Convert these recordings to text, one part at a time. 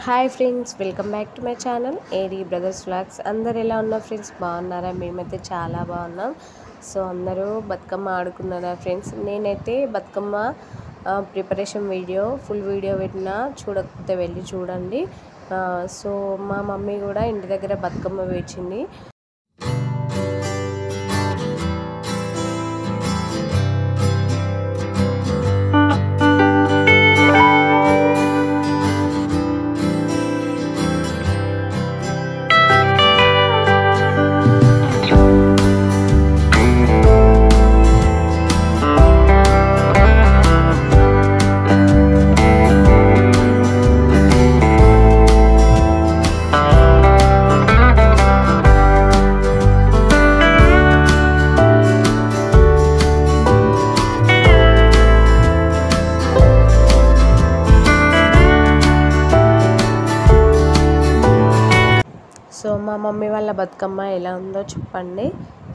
Hi friends, welcome back to my channel AD brothers vlogs. అందరు ఎలా ఉన్నారు friends? బాగున్నారా? మేమైతే చాలా బాగున్నాం. సో అందరూ బతుకమ్మ ఆడుకున్నారా ఫ్రెండ్స్? నేనైతే Bathukamma preparation video full video పెట్టినా, చూడకపోతే వెళ్ళి చూడండి. సో మా మమ్మీ కూడా ఇంటి దగ్గర బతుకమ్మ వేచింది. సో మా మమ్మీ వాళ్ళ బతుకమ్మ ఎలా ఉందో చెప్పండి.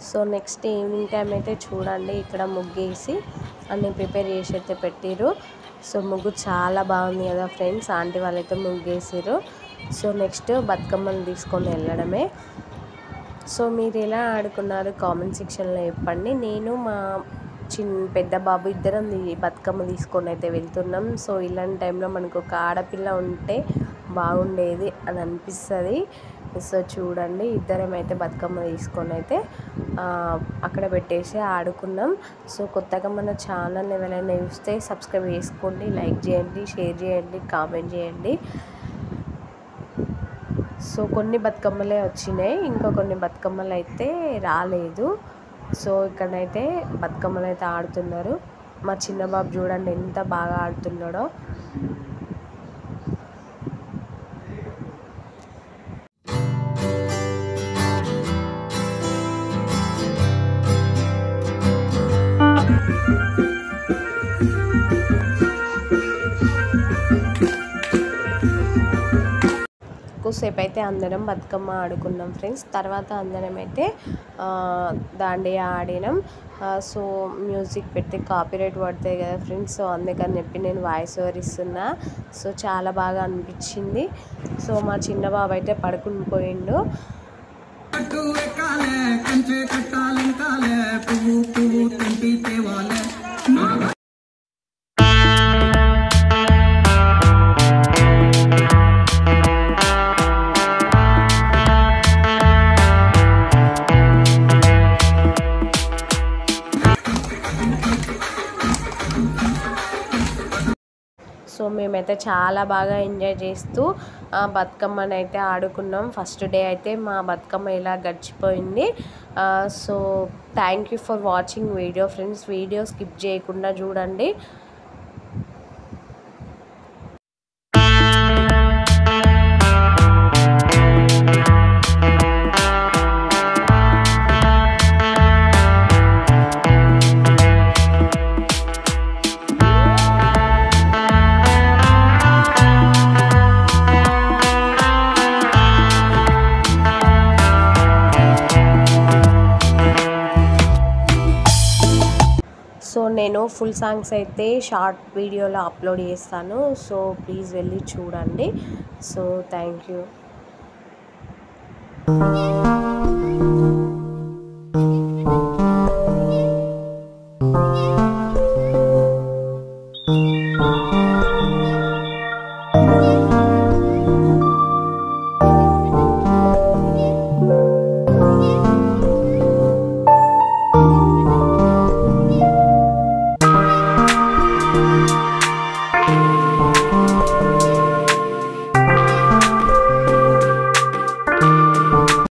సో నెక్స్ట్ ఈవినింగ్ టైం అయితే చూడండి, ఇక్కడ ముగ్గేసి అన్నీ ప్రిపేర్ చేసి అయితే పెట్టిరు. సో ముగ్గు చాలా బాగుంది కదా ఫ్రెండ్స్. ఆంటీ వాళ్ళైతే ముగ్గేసారు. సో నెక్స్ట్ బతుకమ్మను తీసుకొని వెళ్ళడమే. సో మీరు ఎలా ఆడుకున్నారు కామెంట్ సెక్షన్లో చెప్పండి. నేను మా పెద్ద బాబు ఇద్దరం బతుకమ్మ తీసుకొని అయితే వెళ్తున్నాం. సో ఇలాంటి టైంలో మనకు ఒక ఆడపిల్ల ఉంటే బాగుండేది అని అనిపిస్తుంది. సో చూడండి, ఇద్దరం అయితే బతుకమ్మ తీసుకొని అయితే అక్కడ పెట్టేసి ఆడుకున్నాం. సో కొత్తగా మన ఛానల్ ఎవరైనా చూస్తే సబ్స్క్రైబ్ చేసుకోండి, లైక్ చేయండి, షేర్ చేయండి, కామెంట్ చేయండి. సో కొన్ని బతుకమ్మలే వచ్చినాయి, ఇంకా కొన్ని బతుకమ్మలు అయితే రాలేదు. సో ఇక్కడైతే బతుకమ్మలు అయితే ఆడుతున్నారు. మా చిన్న బాబు చూడండి ఎంత బాగా ఆడుతున్నాడో. ఎక్కువసేపు అయితే అందరం బతుకమ్మ ఆడుకున్నాం ఫ్రెండ్స్. తర్వాత అందరం అయితే దాండియా ఆడినాం. సో మ్యూజిక్ పెడితే కాపీరైట్ పడతాయి కదా ఫ్రెండ్స్. సో అందుకని చెప్పి నేను వాయిస్ ఓవర్ ఇస్తున్నా. సో చాలా బాగా అనిపించింది. సో మా చిన్న బాబు అయితే పడుకుని పోయిండు. సో మేమైతే చాలా బాగా ఎంజాయ్ చేస్తూ బతుకమ్మని అయితే ఆడుకున్నాం. ఫస్ట్ డే అయితే మా బతుకమ్మ ఇలా గడిచిపోయింది. So thank you for watching video friends. Video skip చేయకుండా చూడండి. సో నేను ఫుల్ సాంగ్స్ అయితే షార్ట్ వీడియోలో అప్లోడ్ చేస్తాను. సో ప్లీజ్ వెళ్ళి చూడండి. So thank you.